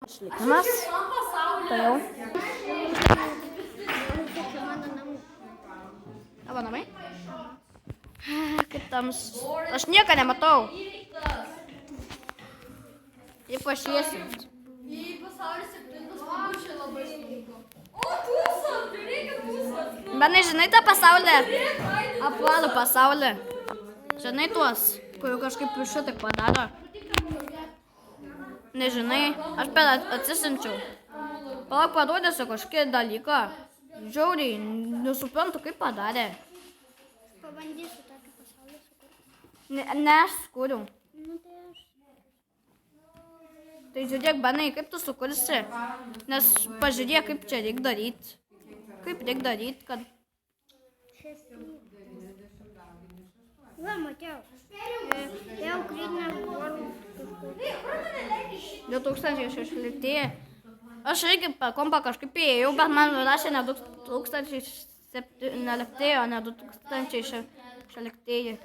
Išlikimas. Toliau. Tavo namai? Kaip tamsu. Aš nieko nematau. Jį pašviesint. Į pasaulį 7 pabučiai labai sunku. O, tūsą! Tai reikia tūsas! Benai, žinai tą pasaulį? Apvalų pasaulį. Žinai tuos, kurių kažkaip šitaip padaro? Nežinai, aš per atsisinčiau. Palauk, parodysiu kažkokį dalyką. Žiauriai, nesuprantu, kaip padarė. Pabandysiu tokį pasaulį sukurti. Ne, aš skūriau. Nu, tai aš. Tai žiūrėk, Benai, kaip tu sukursi? Nes pažiūrėk, kaip čia reikia daryti. Kaip reikia daryti, kad... Va, Matėjau. Jau kritinę vorų. 2016. Aš irgi per kompą kažkaip įėjau, bet man rašė ne 2017, o ne 2016.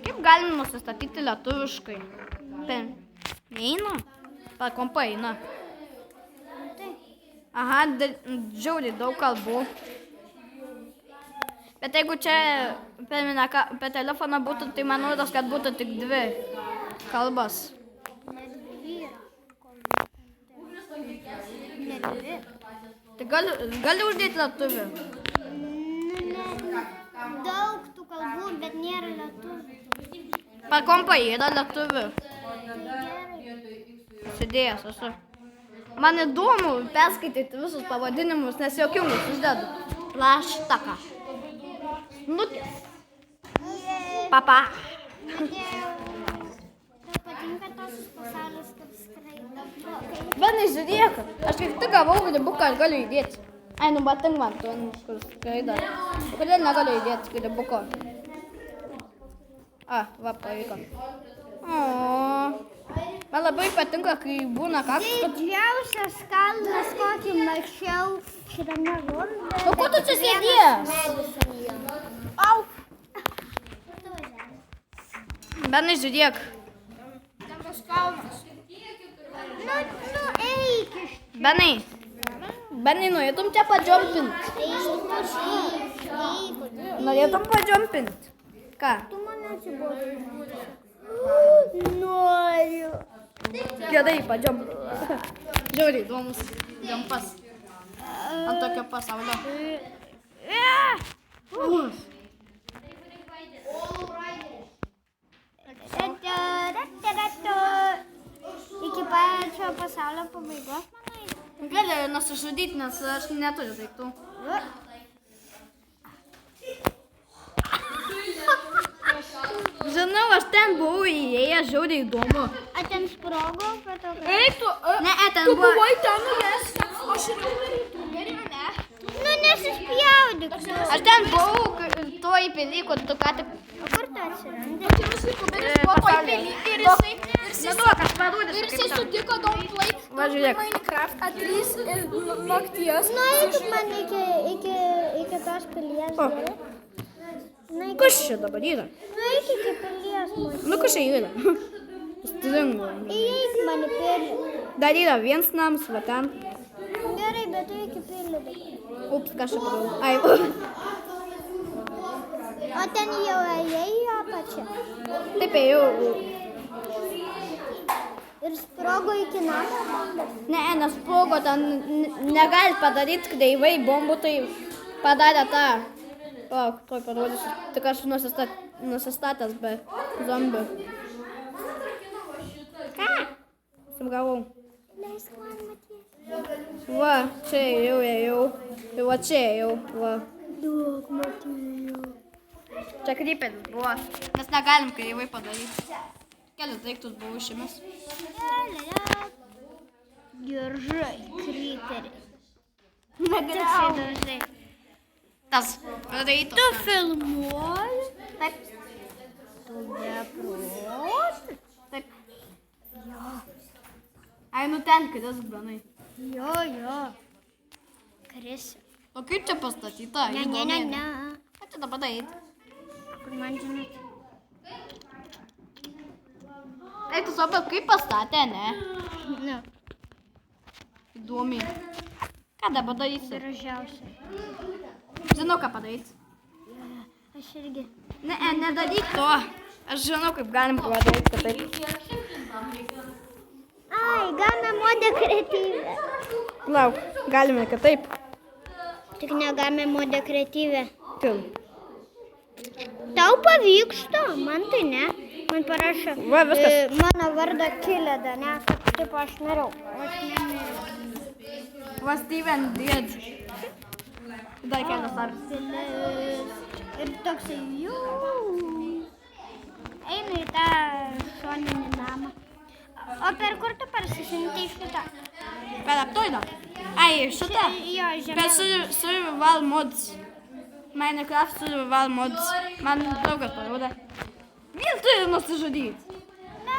Kaip galima nusistatyti lietuviškai? Neina? Per kompą eina. Aha, žiauriai daug kalbų. Bet jeigu čia per telefoną būtų, tai man rodos, kad būtų tik 2 kalbos. Tai gali uždėti lietuvių? Daug tų kalbų, bet nėra lietuvių. Per kompą yra lietuvių. Sėdėjęs esu. Man įdomu perskaityti visus pavadinimus, nes juokingus uždedu. Plaštaka. Snukis. Papa. Tau patinka tos pasaulis, kaip skraido. Benai, žiūrėk, aš kaip tik gavau grybuką, aš galiu įdėti. Ai, nubatink man, tu kur skraido. Kodėl negaliu įdėti grybuko? Va, pavyko. Man labai patinka, kai būna kaktus. Didžiausias kalnas, kokį mačiau šitame ronde. O ko tu čia sėdėjęs? Au. Benai, žiūrėk. Nu, eik iš Benai, norėtum čia padžiompint? Norėtum padžiompint? Ką? Tu man atsibodai. Noriu. Gerai, padžiompint. Žiauriai įdomus džompas. Ant tokio pasaulio. Iki pačio pasaulio pabaigos, manai? Gali nusižudyti, nes aš neturiu daiktų. Žinau, aš ten buvau įėjęs, žiauriai įdomu. A ten sprogo, kad to... Ne, ten buvo... ten nuės. Aš ir geriau, ne? Nu, nesispjaudyk. Aš ten buvau toj pily, kur tu ką tik... O kur tu atsirandi? Kuberis buvo toj pily ir jisai... Neduok, aš parodysiu, Ir kaip jisai ten. sutiko Don't Play Va, žiūrėk. Minecraft A3 nakties. Nueikit man iki tos pilies, gerai? Kas čia dabar yra? Nueik iki pilies, man. Nu, kas čia yra? Stringo. Įeik man į pilį. Dar yra vienas namas, va ten. Gerai, bet tu iki pilį dabar. Ups, kažkaip padariau. Ai, O ten jau ėjai į apačią. taip ėjau. Ir sprogo iki namo. Ne, nesprogo, ten negali padaryti kreivai bombų, tai padarė tą. O, tuoj parodysiu. Tik aš nusistatęs be zombių. Ką? Simgavau. Leisk man matyti. Va, čia ėjau. Ir va čia ėjau. Va. Daug matėjau. Čia krypelis buvo. Mes negalim kreivai padaryti. Kelius daiktus buvau išėmęs. Gerai, kryperiai. Negalėjau. Tas padarytas. Tu filmuoji? Taip. Tu neprosi? Taip. Ai, nu ten kris, Benai. Jo. Krisi. O kaip čia pastatyta? Ne. Ką čia dabar daryti? Kur man žinot? Eik, tu suprat, kaip pastatė, ne? Nu, Įdomiai. Ką dabar darysi? gražiausia. Žinau, ką padaryti. Aš irgi. Nedaryk to. Aš žinau, kaip galim padaryti, kad taip. Ai, galime modę kreatyvę. Lauk, galime, kad taip. Tik negalime modę kreatyvę. Taip. Tau pavyksta, man tai ne. Man parašė Va, viskas. Mano vardą Kileda, ne? Taip aš norėjau. Aš nenorėjau. Va, Steven did. Dar kelias ar. Ir toksai, einu į tą šoninį namą. O per kur tu parsisinti iš šitą? Per aptoidą. Ai, šitą? Jo, Per žemė. survival mods. Minecraft survival mods. Man draugas parodė. Vėl turi nusižudyti. Ne,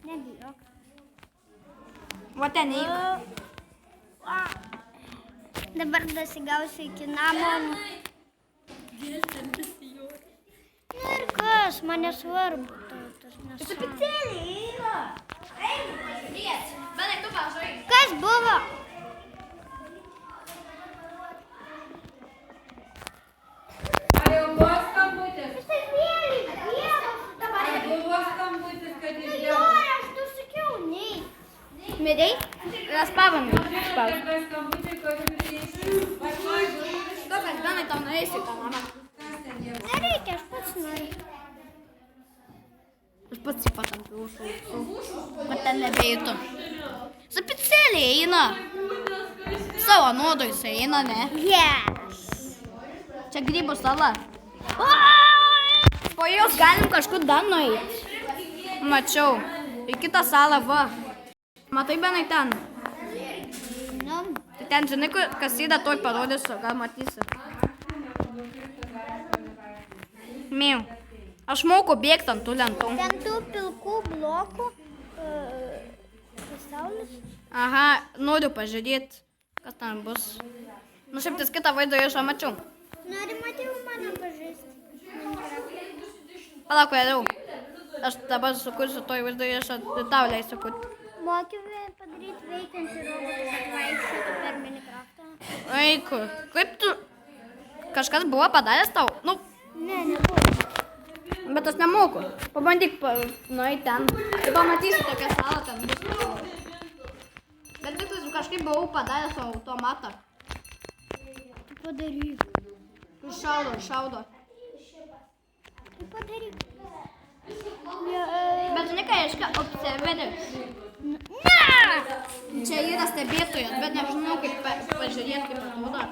nebijok. Va ten eik. Dabar dasigausiu iki namo. Na ir kas, man nesvarbu. Tas nesvarbu. Kas buvo? Ar jau buvo skambutis? Jisai vėliai, Ar buvo skambutis, kad išdėjau? aš tu sakiau, nei. Mirei? Raspavome. Ir be skambutį, kad išdėjau. Tokas, Benai, tau nueisi į tą namą. Nereikia, aš pats noriu. Aš pats jį patampiu užų. Bet ten nebeitų. Zapicėlė eina. Savo nuodo jis eina, ne? Yes. Čia grybų sala. Po jos galim kažkur dar nueiti. Mačiau. Į kitą salą, va. Matai, Benai, ten. Nu, Tai ten, žinai, kas įda, toj parodysiu, gal matysi. Miau. Aš moku bėgti ant tų lentų. ten tų pilkų blokų pasaulis. Aha, noriu pažiūrėti, kas ten bus. Nu, šiaip ties kitą vaizdą įrašą mačiau. Nori matyti mano pažaisti. Palauk, vėliau. Aš dabar sukursiu toj vaizdą įrašą, tau leisiu kurti. Mokėme padaryti veikiantį robotą, kad vaikščiotų per Minecraftą. Eik, kaip tu... Kažkas buvo padaręs tau? Nu, Ne, nebuvo. bet aš nemoku. Pabandyk nueiti ten. Tai pamatysi tokią salą ten bus. Bet tikrai kažkaip buvau padaręs automatą. Tu padaryk. Šaudo. Tu padaryk. Bet žinai, ką reiškia observeris? Ne! Čia yra stebėtojas, bet nežinau, kaip pažiūrėti, kaip atrodo.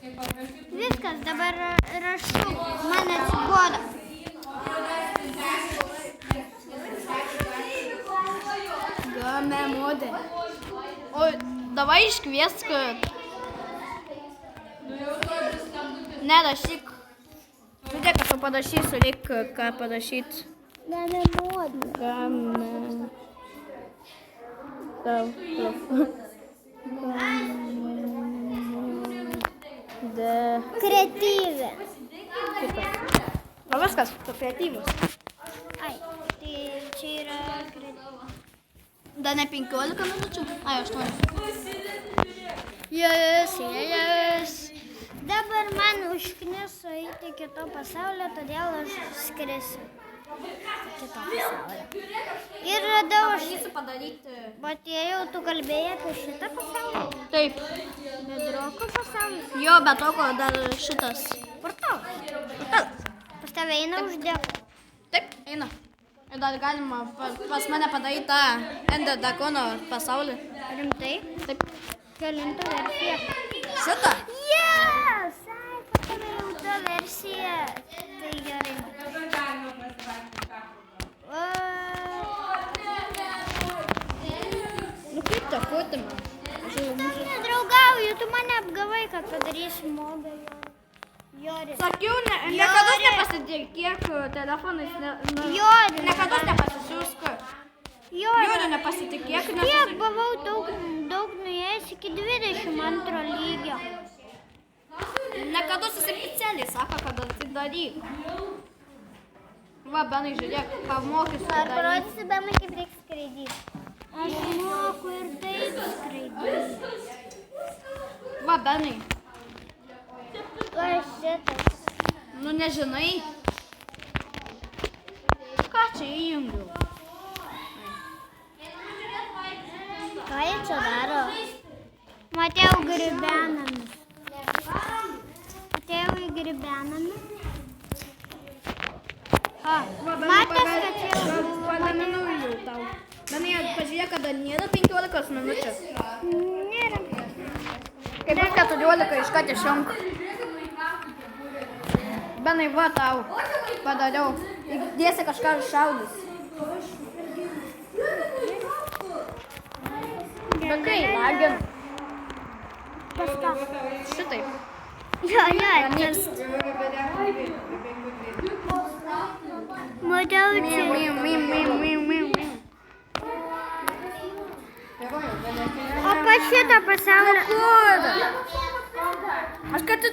Viskas, dabar rašau. Man atsibodo. Game modė. O, davai iškviesk. Nerašyk. Žiūrėk, aš parašysiu, reik ką parašyti. Ne, nemodu. Game. Kreatyvė. O viskas, tu kreatyvus. Ai, tai čia yra kreatyvė. Dar ne 15 minučių? Ai, 8. Yes. Dabar man užkniso eiti iki to pasaulio, todėl aš skrisiu. Iki to pasaulio. Ir radau aš... Bandysiu padaryti. Bet jei jau tu kalbėjai apie šitą pasaulį, Taip. bedroko pasaulį, Jo, bet toko dar šitas. portalas. Pas tave eina uždėk. Taip, eina. Ir dar galima pas mane padaryti tą Ender Dragono pasaulį. Rimtai? Taip. Kelinta versija. Šitą? Yes! Ai, pas tave jau ta versija. Tai gerai. Nu kaip tą kurti man? Nedraugauju, tu mane apgavai, kad padarysi modą. Joris. Sakiau, niekada nepasitikėk telefonais. Joris. Niekada nepasisiųsk. Jorio nepasitikėk, Kiek nes... buvau daug nuėjęs iki 22 lygio. Niekada susipicėliai sako, kad padaryk. Va, Benai, žiūrėk, ką mokysiu Ar daryti. parodysi Benui, kaip reikia skraidyti? Aš moku ir taip skraidyti. Va, Benai, Kas šitas? nu nežinai. Ką čia įjungiau? Ką jie čia daro? Matėjau gribenami. Matėjau į gribenami. Matęs, kad čia jau buvo. Pagaminau jau tau. Benai, pažiūrėk, kada nėra 15 minučių. Nėra. Kaip ir 14 iškart išjunk. Benai, va tau padariau. Dėsi kažką šaudys. Bet kai lagina. Pas ką? Šitaip. Jo, kirst. Matėjau čia. O pas šitą pasaulio. Kur? Aš kad tu...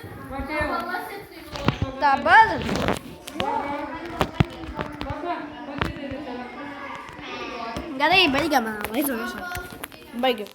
Dabar? Gerai, baigiame vaizdo visą. Baigiu.